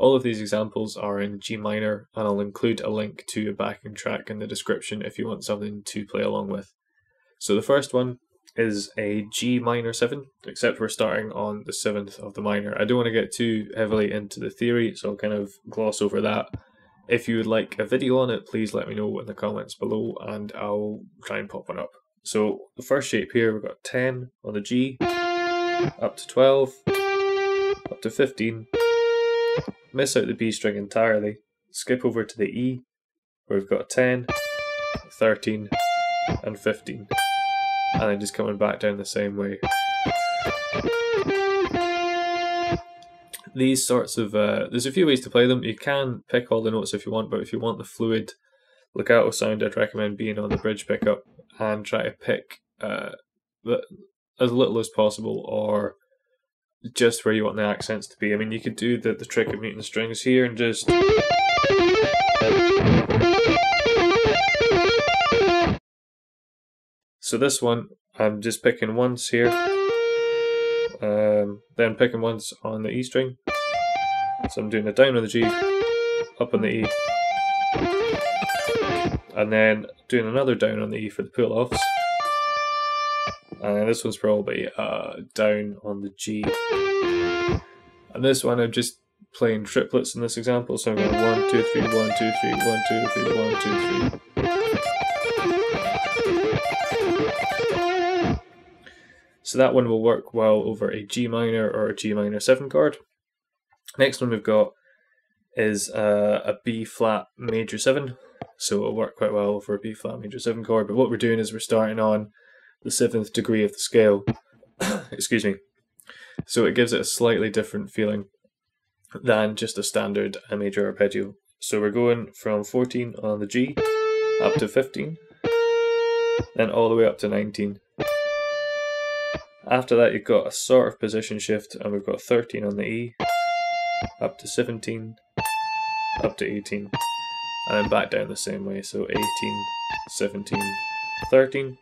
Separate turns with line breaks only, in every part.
All of these examples are in G minor, and I'll include a link to a backing track in the description if you want something to play along with. So the first one is a G minor 7, except we're starting on the 7th of the minor. I don't want to get too heavily into the theory, so I'll kind of gloss over that. If you would like a video on it, please let me know in the comments below and I'll try and pop one up. So the first shape here, we've got 10 on the G, up to 12, up to 15, miss out the B string entirely, skip over to the E, where we've got 10, 13, and 15. And then just coming back down the same way. These sorts of, there's a few ways to play them. You can pick all the notes if you want, but if you want the fluid legato sound, I'd recommend being on the bridge pickup and try to pick as little as possible, or just where you want the accents to be. I mean, you could do the trick of muting the strings here and just... So this one, I'm just picking once here, then picking once on the E string. So I'm doing a down on the G, up on the E, and then doing another down on the E for the pull-offs. And this one's probably down on the G. And this one I'm just playing triplets in this example, so I'm going 1, 2, 3, 1, 2, 3, 1, 2, 3, 1, 2, 3. So that one will work well over a G minor or a G minor 7 chord. Next one we've got is a B flat major 7. So it'll work quite well over a B flat major 7 chord. But what we're doing is we're starting on the 7th degree of the scale. Excuse me. So it gives it a slightly different feeling than just a standard major arpeggio. So we're going from 14 on the G up to 15, then all the way up to 19. After that, you've got a sort of position shift, and we've got 13 on the E, up to 17, up to 18, and then back down the same way. So 18, 17, 13,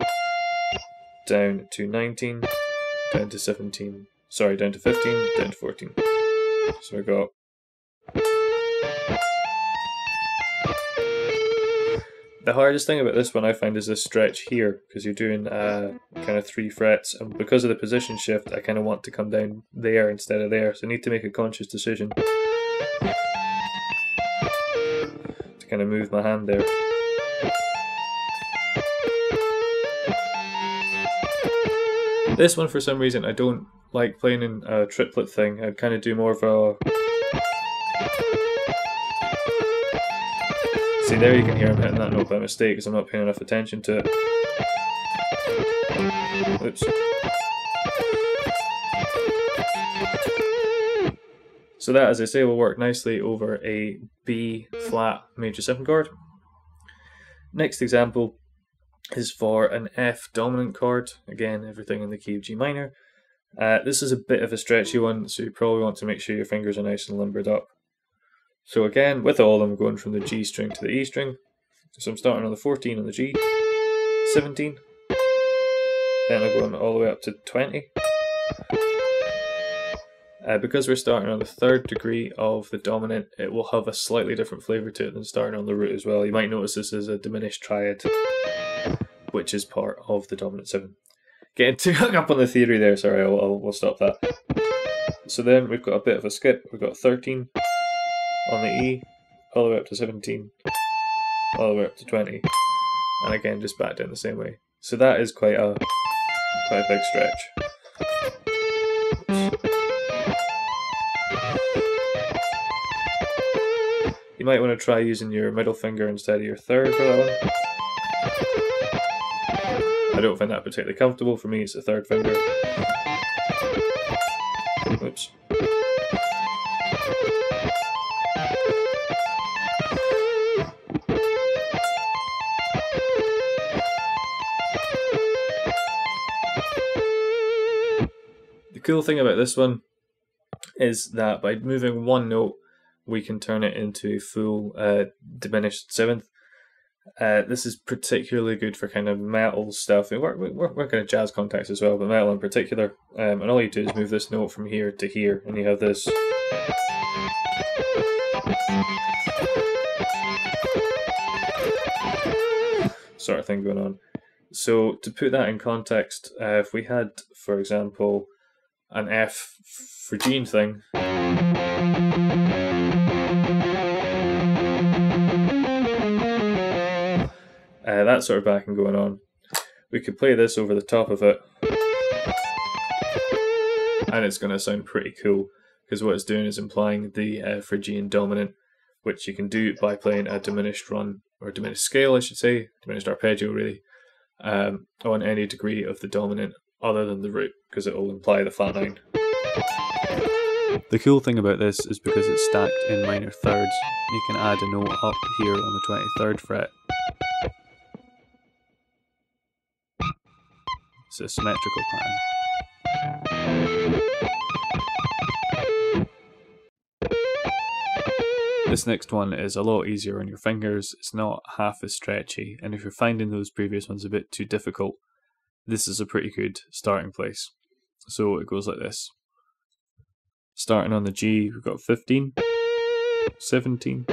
down to 19, down to 17, sorry, down to 15, down to 14. So we've got the hardest thing about this one I find is this stretch here, because you're doing kind of 3 frets, and because of the position shift I kind of want to come down there instead of there, so I need to make a conscious decision to kind of move my hand there. This one for some reason I don't like playing in a triplet thing. I'd kind of do more of a... See, there you can hear I'm hitting that note by mistake because I'm not paying enough attention to it. Oops. So that, as I say, will work nicely over a B flat major 7 chord. Next example is for an F dominant chord. Again, everything in the key of G minor. This is a bit of a stretchy one, so you probably want to make sure your fingers are nice and limbered up. So again, with all of them, going from the G string to the E string. So I'm starting on the 14 on the G, 17, then I'm going all the way up to 20. Because we're starting on the 3rd degree of the dominant, it will have a slightly different flavour to it than starting on the root as well. You might notice this is a diminished triad, which is part of the dominant 7. Getting too hung up on the theory there, sorry, we'll stop that. So then we've got a bit of a skip, we've got 13 on the E, all the way up to 17, all the way up to 20, and again just back down the same way. So that is quite a big stretch. You might want to try using your middle finger instead of your 3rd for that one. I don't find that particularly comfortable. For me, it's the 3rd finger. Oops. The cool thing about this one is that by moving one note, we can turn it into a full diminished 7th. This is particularly good for kind of metal stuff. We're kind of jazz context as well, but metal in particular. And all you do is move this note from here to here, and you have this Sort of thing going on. So to put that in context, if we had, for example, an F for G thing, that sort of backing going on, we could play this over the top of it, and it's going to sound pretty cool, because what it's doing is implying the Phrygian dominant, which you can do by playing a diminished run, or diminished scale I should say, diminished arpeggio really, on any degree of the dominant other than the root, because it will imply the flat 9. The cool thing about this is because it's stacked in minor thirds, you can add a note up here on the 23rd fret. It's a symmetrical pattern. This next one is a lot easier on your fingers, it's not half as stretchy, and if you're finding those previous ones a bit too difficult, this is a pretty good starting place. So it goes like this. Starting on the G, we've got 15, 17,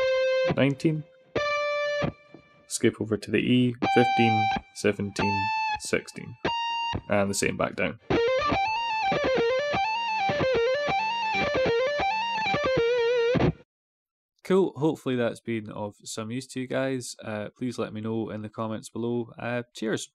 19. Skip over to the E, 15, 17, 16. And the same back down. Cool, hopefully that's been of some use to you guys. Please let me know in the comments below. Cheers!